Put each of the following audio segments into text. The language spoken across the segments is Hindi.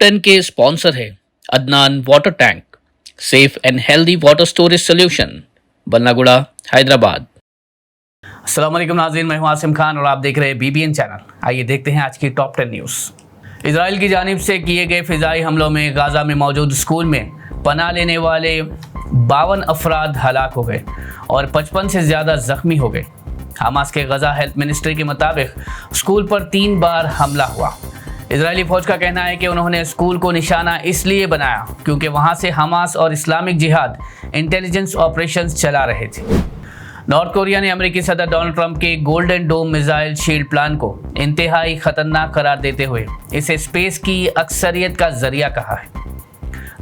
टॉप 10 के स्पॉन्सर है Adnan water tank, safe and healthy water storage solution, Ballaguda, Hyderabad. अस्सलाम वालेकुम नाज़रीन, मैं हूं आसिम खान और आप देख रहे हैं BBN चैनल। आइए देखते हैं आज की टॉप 10 न्यूज़। इजराइल की जानिब से किए गए फ़िज़ाई हमलों में गाज़ा में मौजूद स्कूल में पनाह लेने वाले 52 अफराद हलाक हो गए और 55 से ज़्यादा ज़ख्मी हो गए। हमास के गज़ा हेल्थ मिनिस्ट्री के मुताबिक स्कूल पर 3 बार हमला हुआ। इजरायली फ़ौज का कहना है कि उन्होंने स्कूल को निशाना इसलिए बनाया क्योंकि वहाँ से हमास और इस्लामिक जिहाद इंटेलिजेंस ऑपरेशंस चला रहे थे। नॉर्थ कोरिया ने अमेरिकी सदर डोनाल्ड ट्रंप के golden dome missile shield plan को इंतहाई ख़तरनाक करार देते हुए इसे स्पेस की अक्सरियत का जरिया कहा है।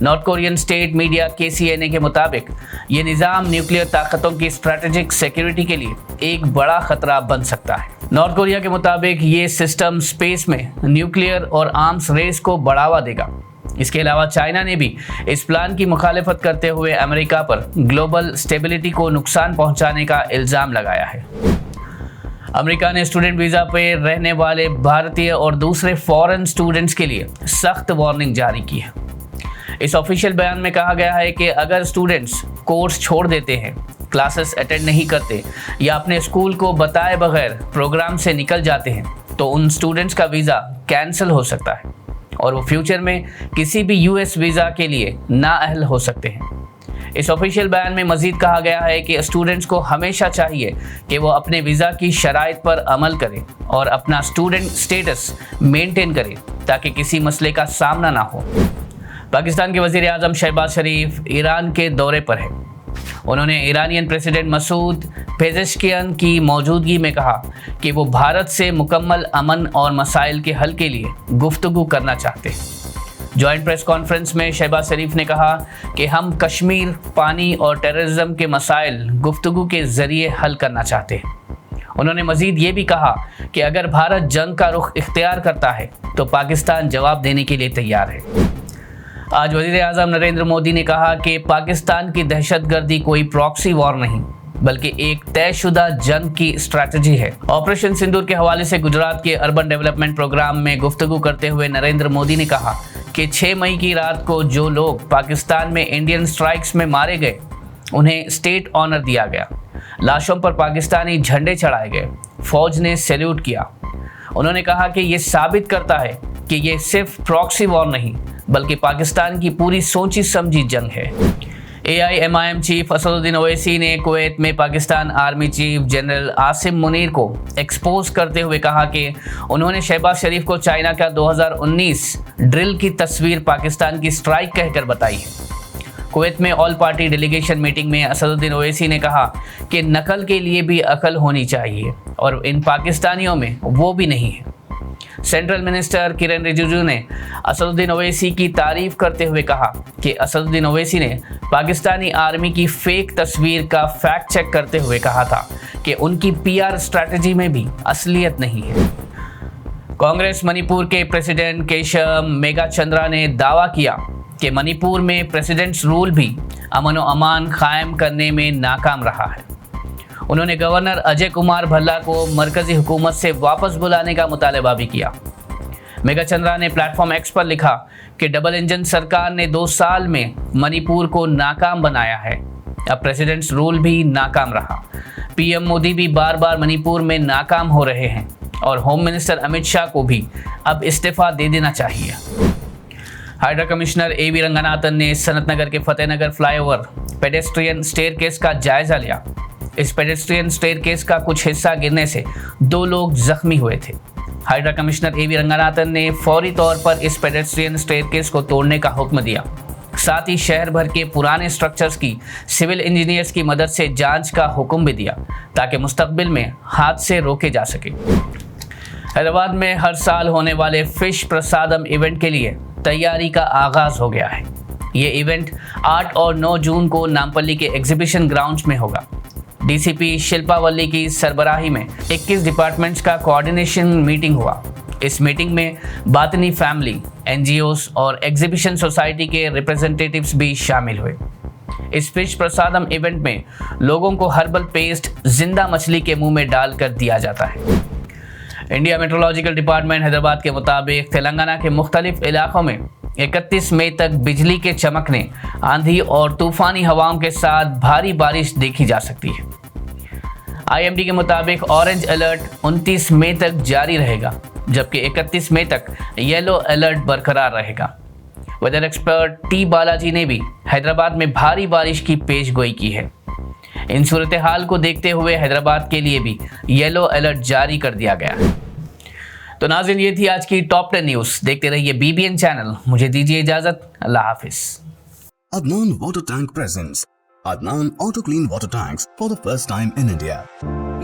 North Korean state media KCNA के मुताबिक ये निज़ाम न्यूक्लियर ताकतों की स्ट्रैटेजिक सिक्योरिटी के लिए एक बड़ा खतरा बन सकता है। नॉर्थ कोरिया के मुताबिक ये सिस्टम स्पेस में न्यूक्लियर और आर्म्स रेस को बढ़ावा देगा। इसके अलावा चाइना ने भी इस प्लान की मुखालिफत करते हुए अमेरिका पर ग्लोबल स्टेबिलिटी को नुकसान पहुंचाने का इल्ज़ाम लगाया है। अमेरिका ने स्टूडेंट वीज़ा पर रहने वाले भारतीय और दूसरे फॉरेन स्टूडेंट्स के लिए सख्त वार्निंग जारी की है। इस ऑफिशियल बयान में कहा गया है कि अगर स्टूडेंट्स कोर्स छोड़ देते हैं, क्लासेस अटेंड नहीं करते या अपने स्कूल को बताए बगैर प्रोग्राम से निकल जाते हैं तो उन स्टूडेंट्स का वीज़ा कैंसिल हो सकता है और वो फ्यूचर में किसी भी US वीज़ा के लिए नाअहल हो सकते हैं। इस ऑफिशियल बयान में मज़ीद कहा गया है कि स्टूडेंट्स को हमेशा चाहिए कि वो अपने वीज़ा की शराइत पर अमल करें और अपना स्टूडेंट स्टेटस मेंटेन करें ताकि किसी मसले का सामना ना हो। पाकिस्तान के वज़ीर आज़म शहबाज शरीफ ईरान के दौरे पर है। उन्होंने ईरानियन प्रेसिडेंट मसूद पेज़ेश्कियान की मौजूदगी में कहा कि वो भारत से मुकम्मल अमन और मसाइल के हल के लिए गुफ्तगू करना चाहते हैं। जॉइंट प्रेस कॉन्फ्रेंस में शहबाज शरीफ ने कहा कि हम कश्मीर, पानी और टेररिज्म के मसाइल गुफ्तगू के ज़रिए हल करना चाहते हैं। उन्होंने मज़ीद ये भी कहा कि अगर भारत जंग का रुख इख्तियार करता है तो पाकिस्तान जवाब देने के लिए तैयार है। आज वज़ीर आज़म नरेंद्र मोदी ने कहा कि पाकिस्तान की दहशतगर्दी कोई प्रॉक्सी वॉर नहीं बल्कि एक तयशुदा जंग की स्ट्रैटेजी है। ऑपरेशन सिंदूर के हवाले से गुजरात के अर्बन डेवलपमेंट प्रोग्राम में गुफ्तगू करते हुए नरेंद्र मोदी ने कहा कि 6 मई की रात को जो लोग पाकिस्तान में इंडियन स्ट्राइक्स में मारे गए उन्हें स्टेट ऑनर दिया गया। लाशों पर पाकिस्तानी झंडे चढ़ाए गए, फौज ने सैल्यूट किया। उन्होंने कहा कि ये साबित करता है कि ये सिर्फ प्रॉक्सी वॉर नहीं बल्कि पाकिस्तान की पूरी सोची समझी जंग है। AIMIM चीफ असदुद्दीन ओवैसी ने कुवैत में Pakistan army chief general Asim Munir को एक्सपोज करते हुए कहा कि उन्होंने शहबाज शरीफ को चाइना का 2019 ड्रिल की तस्वीर पाकिस्तान की स्ट्राइक कहकर बताई है। कुवैत में ऑल पार्टी डेलीगेशन मीटिंग में असदुद्दीन ओवैसी ने कहा कि नकल के लिए भी अकल होनी चाहिए और इन पाकिस्तानियों में वो भी नहीं है। सेंट्रल मिनिस्टर किरण रिजिजू ने असदुद्दीन ओवैसी की तारीफ करते हुए कहा कि असदुद्दीन ओवैसी ने पाकिस्तानी आर्मी की फेक तस्वीर का फैक्ट चेक करते हुए कहा था कि उनकी PR स्ट्रैटेजी में भी असलियत नहीं है। कांग्रेस मणिपुर के प्रेसिडेंट केशव मेघाचंद्रा ने दावा किया कि मणिपुर में प्रेसिडेंट्स रूल भी अमन व अमान कायम करने में नाकाम रहा है। उन्होंने गवर्नर अजय कुमार भल्ला को मरकजी हुकूमत से वापस बुलाने का मुतालबा भी किया। मेघाचंद्रा ने प्लेटफॉर्म X पर लिखा कि डबल इंजन सरकार ने 2 साल में मणिपुर को नाकाम बनाया है। अब प्रेसिडेंट्स रूल भी नाकाम रहा। PM मोदी भी बार बार मणिपुर में नाकाम हो रहे हैं और होम मिनिस्टर अमित शाह को भी अब इस्तीफा दे देना चाहिए। हाइड्रा कमिश्नर AV रंगनाथन ने सनत नगर के फतेहनगर फ्लाईओवर पेडेस्ट्रियन स्टेयरकेस का जायजा लिया। इस पेडेस्ट्रियन स्टेयरकेस का कुछ हिस्सा गिरने से 2 लोग जख्मी हुए थे। हाइड्रा कमिश्नर AV रंगनाथन ने फौरी तौर पर इस पेडेस्ट्रियन स्टेयरकेस को तोड़ने का हुक्म दिया। साथ ही शहर भर के पुराने स्ट्रक्चर्स की सिविल इंजीनियर्स की मदद से जांच का हुक्म भी दिया ताकि मुस्तकबिल में हादसे रोके जा सके। हैदराबाद में हर साल होने वाले फिश प्रसादम इवेंट के लिए तैयारी का आगाज हो गया है। ये इवेंट 8 और 9 जून को नामपल्ली के एग्जीबिशन ग्राउंड्स में होगा। DCP शिल्पा वल्ली की सरबराही में 21 डिपार्टमेंट्स का कोऑर्डिनेशन मीटिंग हुआ। इस मीटिंग में बातनी फैमिली, NGOs और एग्जीबिशन सोसाइटी के रिप्रेजेंटेटिव्स भी शामिल हुए। इस फिश प्रसादम इवेंट में लोगों को हर्बल पेस्ट जिंदा मछली के मुंह में डालकर दिया जाता है। इंडिया मेट्रोलॉजिकल डिपार्टमेंट हैदराबाद के मुताबिक तेलंगाना के मुख्तलिफ इलाकों में 31 मई तक बिजली के चमकने, आंधी और तूफानी हवाओं के साथ भारी बारिश देखी जा सकती है। आईएमडी के मुताबिक ऑरेंज अलर्ट 29 मई तक जारी रहेगा, जबकि 31 मई तक येलो अलर्ट बरकरार रहेगा। वेदर एक्सपर्ट टी बालाजी ने भी हैदराबाद में भारी बारिश की पेशगोई की है। इन सूरत हाल को देखते हुए हैदराबाद के लिए भी येलो अलर्ट जारी कर दिया गया है। तो नाज़रीन, ये थी आज की टॉप 10 न्यूज़। देखते रहिए बीबीएन चैनल। मुझे दीजिए इजाजत। अल्लाह हाफिज। Adnan Water Tank presents Adnan Auto Clean Water Tanks for the first time in India.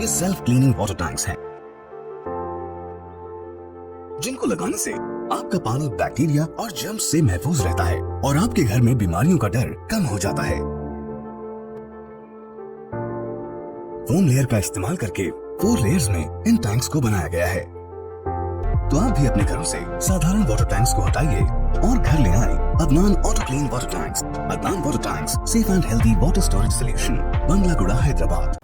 ये self cleaning water tanks हैं, जिनको लगाने से आपका पानी बैक्टीरिया और जर्म्स से महफूज रहता है और आपके घर में बीमारियों का डर कम हो जाता है। फोम लेयर का इस्तेमाल करके 4 लेयर्स में इन टैंक्स को बनाया गया है। तो आप भी अपने घरों से साधारण वाटर टैंक्स को हटाइए और घर ले आए Adnan auto clean water tanks. Adnan water tanks, safe and healthy water storage solution, Banglaguda, Hyderabad.